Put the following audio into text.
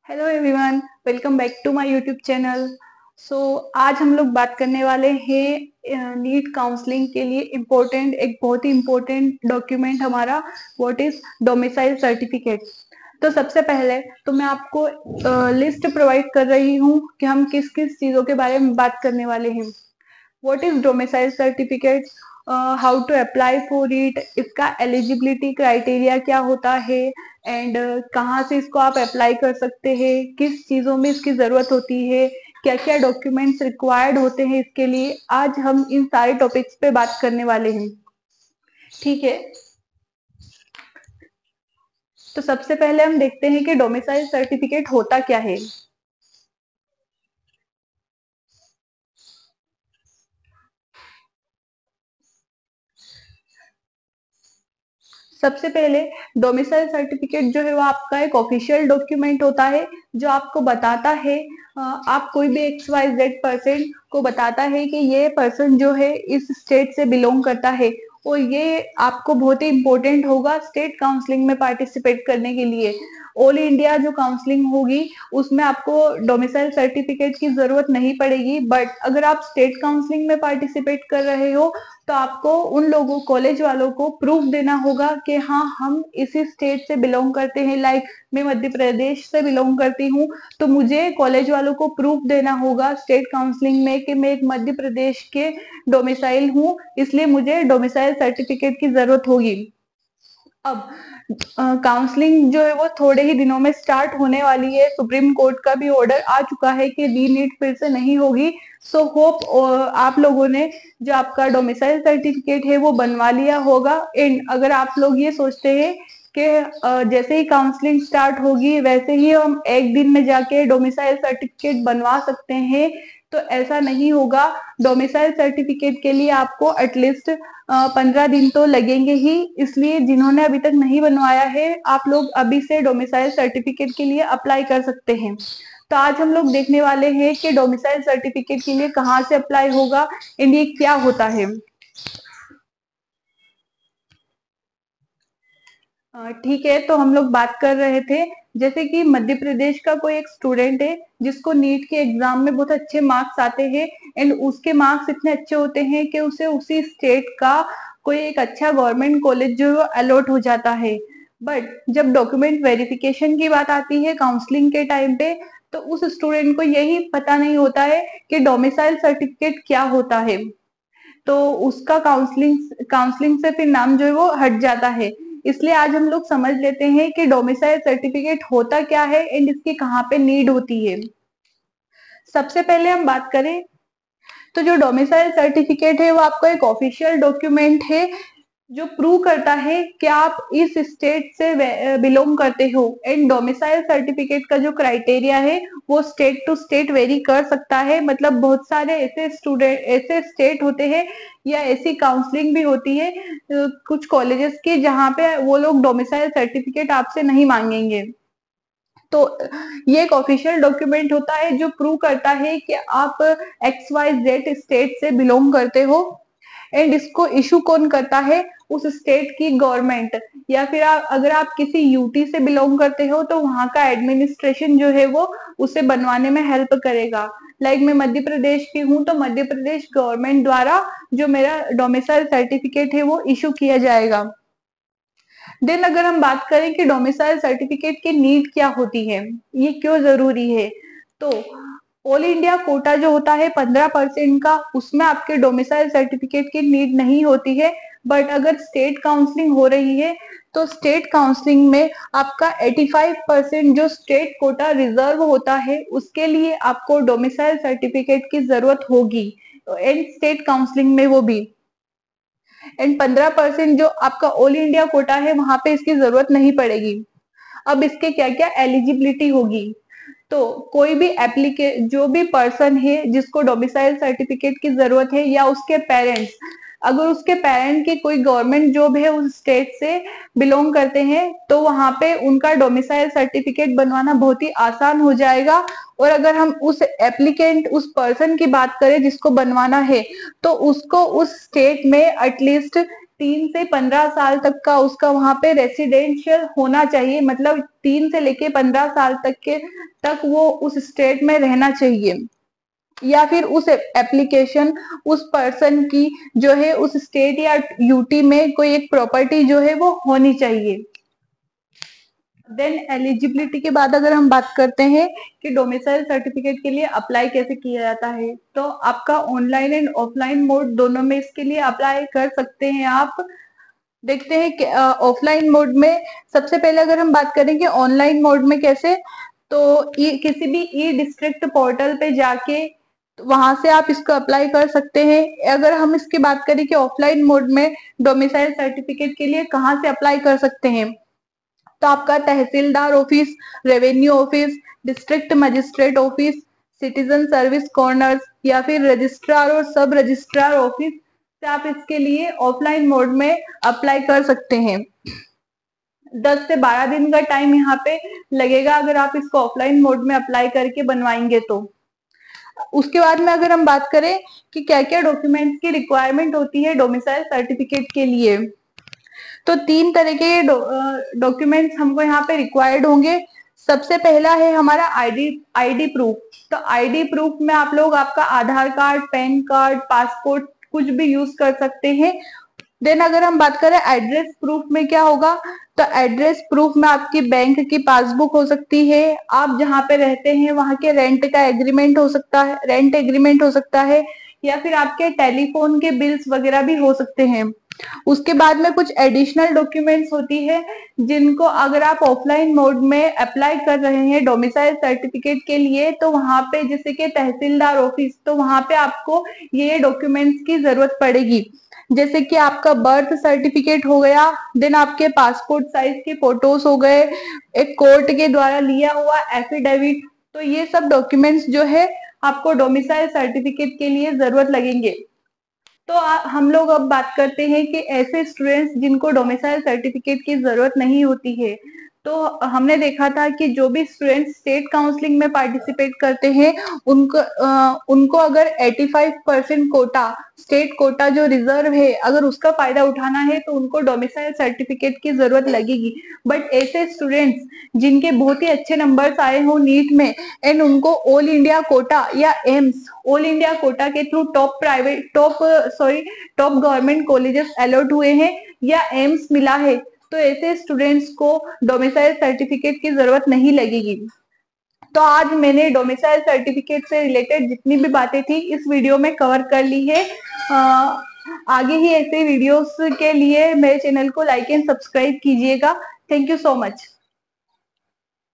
Hello everyone, welcome back to my YouTube channel. आज हम लोग बात करने वाले हैं नीट काउंसलिंग के लिए एक बहुत ही इम्पोर्टेंट डॉक्यूमेंट हमारा व्हाट इज डोमिसाइल सर्टिफिकेट। तो सबसे पहले तो मैं आपको लिस्ट प्रोवाइड कर रही हूँ कि हम किस किस चीजों के बारे में बात करने वाले हैं। What is domicile certificate, how to apply for it, इसका एलिजिबिलिटी क्राइटेरिया क्या होता है, एंड कहाँ से इसको आप अप्लाई कर सकते हैं, किस चीजों में इसकी जरूरत होती है, क्या क्या डॉक्यूमेंट्स रिक्वायर्ड होते हैं इसके लिए। आज हम इन सारे टॉपिक्स पे बात करने वाले हैं। ठीक है, तो सबसे पहले हम देखते हैं कि डोमिसाइल सर्टिफिकेट होता क्या है। सबसे पहले डोमिसाइल सर्टिफिकेट जो है वो आपका एक ऑफिशियल डॉक्यूमेंट होता है जो आपको बताता है, आप कोई भी XYZ पर्सन को बताता है कि ये पर्सन जो है इस स्टेट से बिलोंग करता है, और ये आपको बहुत ही इम्पोर्टेंट होगा स्टेट काउंसलिंग में पार्टिसिपेट करने के लिए। ऑल इंडिया जो काउंसलिंग होगी उसमें आपको डोमिसाइल सर्टिफिकेट की जरूरत नहीं पड़ेगी, बट अगर आप स्टेट काउंसलिंग में पार्टिसिपेट कर रहे हो तो आपको उन लोगों कॉलेज वालों को प्रूफ देना होगा कि हाँ हम इसी स्टेट से बिलोंग करते हैं। लाइक मैं मध्य प्रदेश से बिलोंग करती हूँ, तो मुझे कॉलेज वालों को प्रूफ देना होगा स्टेट काउंसलिंग में कि मैं एक मध्य प्रदेश के डोमिसाइल हूँ, इसलिए मुझे डोमिसाइल सर्टिफिकेट की जरूरत होगी। अब काउंसलिंग जो है वो थोड़े ही दिनों में स्टार्ट होने वाली है। सुप्रीम कोर्ट का भी ऑर्डर आ चुका है कि री नीट फिर से नहीं होगी। सो होप आप लोगों ने जो आपका डोमिसाइल सर्टिफिकेट है वो बनवा लिया होगा। एंड अगर आप लोग ये सोचते हैं कि जैसे ही काउंसलिंग स्टार्ट होगी वैसे ही हम एक दिन में जाके डोमिसाइल सर्टिफिकेट बनवा सकते हैं, तो ऐसा नहीं होगा। डोमिसाइल सर्टिफिकेट के लिए आपको एटलीस्ट 15 दिन तो लगेंगे ही, इसलिए जिन्होंने अभी तक नहीं बनवाया है आप लोग अभी से डोमिसाइल सर्टिफिकेट के लिए अप्लाई कर सकते हैं। तो आज हम लोग देखने वाले हैं कि डोमिसाइल सर्टिफिकेट के लिए कहाँ से अप्लाई होगा एंड ये क्या होता है। ठीक है, तो हम लोग बात कर रहे थे जैसे कि मध्य प्रदेश का कोई एक स्टूडेंट है जिसको नीट के एग्जाम में बहुत अच्छे मार्क्स आते हैं, एंड उसके मार्क्स इतने अच्छे होते हैं कि उसे उसी स्टेट का कोई एक अच्छा गवर्नमेंट कॉलेज जो है अलॉट हो जाता है। बट जब डॉक्यूमेंट वेरिफिकेशन की बात आती है काउंसलिंग के टाइम पे, तो उस स्टूडेंट को यही पता नहीं होता है कि डोमिसाइल सर्टिफिकेट क्या होता है। तो उसका काउंसलिंग काउंसलिंग से फिर नाम जो है वो हट जाता है। इसलिए आज हम लोग समझ लेते हैं कि डोमिसाइल सर्टिफिकेट होता क्या है एंड इसकी कहाँ पे नीड होती है। सबसे पहले हम बात करें तो जो डोमिसाइल सर्टिफिकेट है वो आपका एक ऑफिशियल डॉक्यूमेंट है जो प्रूव करता है कि आप इस स्टेट से बिलोंग करते हो। एंड डोमिसाइल सर्टिफिकेट का जो क्राइटेरिया है वो स्टेट टू स्टेट वेरी कर सकता है। मतलब बहुत सारे ऐसे स्टेट होते हैं या ऐसी काउंसलिंग भी होती है कुछ कॉलेजेस की जहाँ पे वो लोग डोमिसाइल सर्टिफिकेट आपसे नहीं मांगेंगे। तो ये एक ऑफिशियल डॉक्यूमेंट होता है जो प्रूव करता है कि आप XYZ स्टेट से बिलोंग करते हो। एंड इसको इशू कौन करता है? उस स्टेट की गवर्नमेंट, या फिर अगर आप किसी यूटी से बिलोंग करते हो तो वहां का एडमिनिस्ट्रेशन जो है वो उसे बनवाने में हेल्प करेगा। लाइक मैं मध्य प्रदेश की हूँ तो मध्य प्रदेश गवर्नमेंट द्वारा जो मेरा डोमिसाइल सर्टिफिकेट है वो इशू किया जाएगा। देन अगर हम बात करें कि डोमिसाइल सर्टिफिकेट की नीड क्या होती है, ये क्यों जरूरी है, तो ऑल इंडिया कोटा जो होता है 15% का, उसमें आपके डोमिसाइल सर्टिफिकेट की नीड नहीं होती है। बट अगर स्टेट काउंसलिंग हो रही है तो स्टेट काउंसलिंग में आपका 85% जो स्टेट कोटा रिजर्व होता है उसके लिए आपको डोमिसाइल सर्टिफिकेट की जरूरत होगी, एंड स्टेट काउंसलिंग में वो भी। एंड 15% जो आपका ऑल इंडिया कोटा है वहां पे इसकी जरूरत नहीं पड़ेगी। अब इसके क्या क्या एलिजिबिलिटी होगी, तो कोई भी एप्लीके जो भी पर्सन है जिसको डोमिसाइल सर्टिफिकेट की जरूरत है या उसके पेरेंट्स, अगर उसके पेरेंट की कोई गवर्नमेंट जॉब है उस स्टेट से बिलोंग करते हैं तो वहां पे उनका डोमिसाइल सर्टिफिकेट बनवाना बहुत ही आसान हो जाएगा। और अगर हम उस एप्लीकेंट उस पर्सन की बात करें जिसको बनवाना है, तो उसको उस स्टेट में एटलीस्ट 3 से 15 साल तक का उसका वहां पे रेसिडेंशियल होना चाहिए, मतलब 3 से लेके 15 साल तक वो उस स्टेट में रहना चाहिए, या फिर उस एप्लीकेशन उस पर्सन की जो है उस स्टेट या यूटी में कोई एक प्रॉपर्टी जो है वो होनी चाहिए। देन एलिजिबिलिटी के बाद अगर हम बात करते हैं कि डोमिसाइल सर्टिफिकेट के लिए अप्लाई कैसे किया जाता है, तो आपका ऑनलाइन एंड ऑफलाइन मोड दोनों में इसके लिए अप्लाई कर सकते हैं आप। देखते हैं कि ऑफलाइन मोड में सबसे पहले अगर हम बात करें कि ऑनलाइन मोड में कैसे, तो किसी भी ई डिस्ट्रिक्ट पोर्टल पे जाके वहां से आप इसको अप्लाई कर सकते हैं। अगर हम इसकी बात करें कि ऑफलाइन मोड में डोमिसाइल सर्टिफिकेट के लिए कहाँ से अप्लाई कर सकते हैं, तो आपका तहसीलदार office, revenue office, district magistrate office, citizen service corners या फिर रजिस्ट्रार और सब रजिस्ट्रार ऑफिस से आप इसके लिए ऑफलाइन मोड में अप्लाई कर सकते हैं। 10 से 12 दिन का टाइम यहाँ पे लगेगा अगर आप इसको ऑफलाइन मोड में अप्लाई करके बनवाएंगे तो। उसके बाद में अगर हम बात करें कि क्या क्या डॉक्यूमेंट्स की रिक्वायरमेंट होती है डोमिसाइल सर्टिफिकेट के लिए, तो 3 तरह के डॉक्यूमेंट्स हमको यहाँ पे रिक्वायर्ड होंगे। सबसे पहला है हमारा आईडी प्रूफ। तो आईडी प्रूफ में आप लोग आपका आधार कार्ड, पैन कार्ड, पासपोर्ट कुछ भी यूज कर सकते हैं। देन अगर हम बात करें एड्रेस प्रूफ में क्या होगा, तो एड्रेस प्रूफ में आपकी बैंक की पासबुक हो सकती है, आप जहाँ पे रहते हैं वहां के रेंट का एग्रीमेंट हो सकता है, रेंट एग्रीमेंट हो सकता है, या फिर आपके टेलीफोन के बिल्स वगैरह भी हो सकते हैं। उसके बाद में कुछ एडिशनल डॉक्यूमेंट्स होती है जिनको अगर आप ऑफलाइन मोड में अप्लाई कर रहे हैं डोमिसाइल सर्टिफिकेट के लिए, तो वहां पे जैसे कि तहसीलदार ऑफिस, तो वहां पे आपको ये डॉक्यूमेंट्स की जरूरत पड़ेगी। जैसे कि आपका बर्थ सर्टिफिकेट हो गया, देन आपके पासपोर्ट साइज के फोटोज हो गए, एक कोर्ट के द्वारा लिया हुआ एफिडेविट, तो ये सब डॉक्यूमेंट्स जो है आपको डोमिसाइल सर्टिफिकेट के लिए जरूरत लगेंगे। तो हम लोग अब बात करते हैं कि ऐसे स्टूडेंट्स जिनको डोमिसाइल सर्टिफिकेट की जरूरत नहीं होती है, तो हमने देखा था कि जो भी स्टूडेंट्स स्टेट काउंसलिंग में पार्टिसिपेट करते हैं उनको अगर 85% कोटा, स्टेट कोटा जो रिजर्व है, अगर उसका फायदा उठाना है तो उनको डोमिसाइल सर्टिफिकेट की जरूरत लगेगी। बट ऐसे स्टूडेंट्स जिनके बहुत ही अच्छे नंबर्स आए हो नीट में एंड उनको ऑल इंडिया कोटा या एम्स, ऑल इंडिया कोटा के through top government colleges allot हुए हैं या एम्स मिला है, तो ऐसे स्टूडेंट्स को डोमिसाइल सर्टिफिकेट की जरूरत नहीं लगेगी। तो आज मैंने डोमिसाइल सर्टिफिकेट से रिलेटेड जितनी भी बातें थी इस वीडियो में कवर कर ली है। आगे ही ऐसे वीडियोस के लिए मेरे चैनल को लाइक एंड सब्सक्राइब कीजिएगा। Thank you so much.